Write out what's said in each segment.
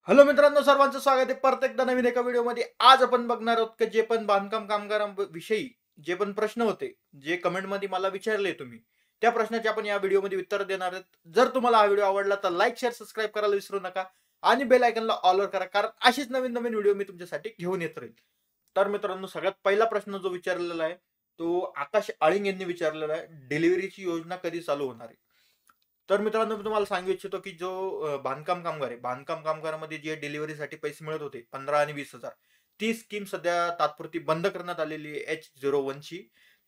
Hello मित्रांनो, सर्वांचं स्वागत आहे परत एकदा नवीन एका व्हिडिओमध्ये. आज आपण बघणार आहोत की जे पण बांधकाम कामगारांविषयी जे पण प्रश्न होते, जे कमेंटमध्ये मला विचारले तुम्ही, त्या प्रश्नाचे आपण या व्हिडिओमध्ये उत्तर देणार आहोत. जर तुम्हाला हा व्हिडिओ आवडला तर लाईक, शेअर, सबस्क्राईब करायला विसरू नका आणि बेल आयकॉनला ऑलवर करा, कारण अशीच नवीन नवीन व्हिडिओ मी तुमच्यासाठी घेऊन येत राहील. तर मित्रांनो, सगळ्यात पहिला प्रश्न जो विचारलेला आहे, तो आकाश आळिंग यांनी विचारलेला आहे. डिलिव्हरीची योजना कधी चालू होणार आहे? तर मित्रांनो, मी तुम्हाला सांगू इच्छितो की जो बांधकाम कामगार आहे, बांधकाम कामगारामध्ये जे डिलिव्हरीसाठी पैसे मिळत होते 15 आणि 20,000, ती स्कीम सध्या तात्पुरती बंद करण्यात आलेली आहे. H01 ची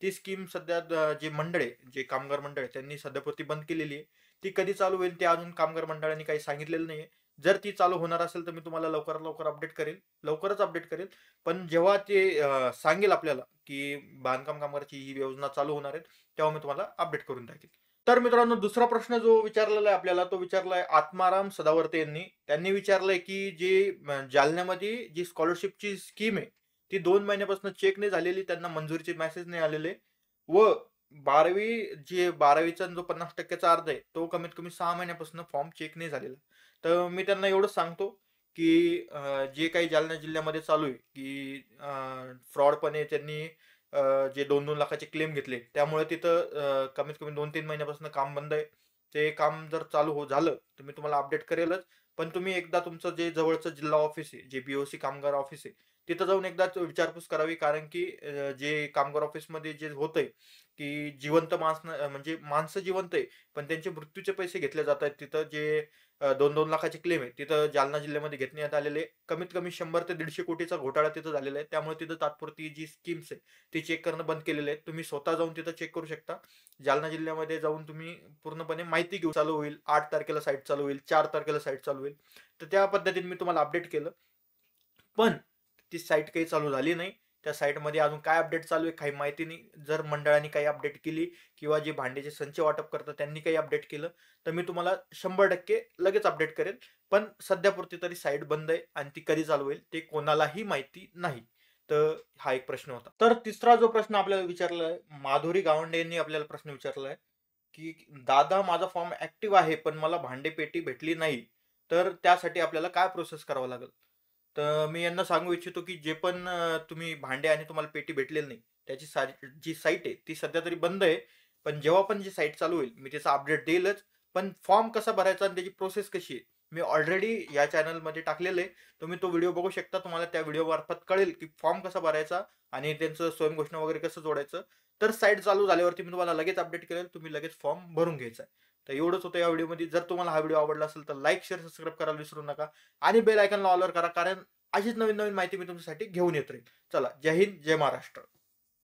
ती स्कीम सध्या जे मंडळ आहे, जे कामगार मंडळ आहे, त्यांनी सध्यापुरती बंद केलेली आहे. ती कधी चालू होईल ते अजून कामगार मंडळांनी काही सांगितलेलं नाहीये. जर ती चालू होणार असेल तर मी तुम्हाला लवकरात लवकर अपडेट करेल, लवकरच अपडेट करेल. पण जेव्हा ते सांगेल आपल्याला की बांधकाम कामगाराची ही योजना चालू होणार आहे, तेव्हा मी तुम्हाला अपडेट करून टाकेल. तर मित्रांनो, दुसरा प्रश्न जो विचारलेला आहे आपल्याला, तो विचारलाय आत्माराम सदावर्ते यांनी. त्यांनी विचारलंय की जे जालन्यामध्ये जी स्कॉलरशिपची स्कीम आहे, ती 2 महिन्यापासून चेक नाही झालेली, त्यांना मंजुरीचे मेसेज नाही आलेले. व 12वी जे 12वीचा जो 50% अर्ज आहे, तो कमीत कमी 6 महिन्यापासून फॉर्म चेक नाही झालेला. तर मी त्यांना एवढंच सांगतो की जे काही जालना जिल्ह्यामध्ये चालू आहे की फ्रॉडपणे त्यांनी जे 2-2 लाखाचे क्लेम घेतले, त्यामुळे तिथं कमीत कमी 2-3 महिन्यापासून काम बंद आहे. ते काम जर चालू झालं, तर मी तुम्हाला अपडेट करेलच. पण तुम्ही एकदा तुमचं जे जवळचं जिल्हा ऑफिस आहे, जे BOC कामगार ऑफिस आहे, तिथं जाऊन एकदा विचारपूस करावी. कारण की जे कामगार ऑफिसमध्ये जे होतंय, की जिवंत म्हणजे माणसं जिवंत आहे, पण त्यांचे मृत्यूचे पैसे घेतले जात आहेत. तिथं जे 2-2 लाखाचे क्लेम आहे, तिथं जालना जिल्ह्यामध्ये घेण्यात आलेले कमीत कमी 100 ते 150 कोटीचा घोटाळा तिथं झालेला आहे. त्यामुळे तिथं तात्पुरती जी स्कीम्स आहे, ते चेक करणं बंद केलेलं आहे. तुम्ही स्वतः जाऊन तिथं चेक करू शकता. जालना जिल्ह्यामध्ये जाऊन तुम्ही पूर्णपणे माहिती घेऊ. चालू होईल 8 तारखेला साईट चालू होईल, 4 तारखेला साईट चालू होईल. तर त्या पद्धतीने मी तुम्हाला अपडेट केलं. पण ती साईट काही चालू झाली नाही. त्या साईटमध्ये अजून काय अपडेट चालू आहे काही माहिती नाही. जर मंडळाने काही अपडेट केली किंवा जे भांड्याचे संच वाटप करतात त्यांनी काही अपडेट केलं, तर मी तुम्हाला 100% लगेच अपडेट करेल. पण सध्यापुरती तरी साईट बंद आहे आणि ती कधी चालू होईल ते कोणालाही माहिती नाही. तर हा एक प्रश्न होता. तर तिसरा जो प्रश्न आपल्याला विचारला आहे, माधुरी गावंडे यांनी आपल्याला प्रश्न विचारला आहे, की "दादा, माझा फॉर्म ॲक्टिव्ह आहे, पण मला भांडेपेटी भेटली नाही. तर त्यासाठी आपल्याला काय प्रोसेस करावं लागेल?" तर मी यांना सांगू इच्छितो, की जे पण तुम्ही भांडे आणि तुम्हाला पेटी भेटलेली नाही, त्याची जी साईट आहे, ती सध्या तरी बंद आहे. पण जेव्हा पण जी साईट चालू होईल, मी त्याचा अपडेट देईलच. पण फॉर्म कसा भरायचा आणि त्याची प्रोसेस कशी आहे, मी ऑलरेडी या चॅनलमध्ये टाकलेलं आहे. तुम्ही तो व्हिडिओ बघू शकता. तुम्हाला त्या व्हिडिओमार्फत कळेल, की फॉर्म कसा भरायचा आणि त्यांचं स्वयंघोषणा वगैरे कसं जोडायचं. तर साईट चालू झाल्यावरती मी तुम्हाला लगेच अपडेट करेल. तुम्ही लगेच फॉर्म भरून घ्यायचा आहे. तर एवढंच होतं या व्हिडिओमध्ये. जर तुम्हाला हा व्हिडिओ आवडला असेल, तर लाईक, शेअर, सबस्क्राईब करायला विसरू नका आणि बेल आयकॉनला ऑलवर करा, कारण अशीच नवीन नवीन माहिती मी तुमच्यासाठी घेऊन येत राहील. चला, जय हिंद, जय महाराष्ट्र.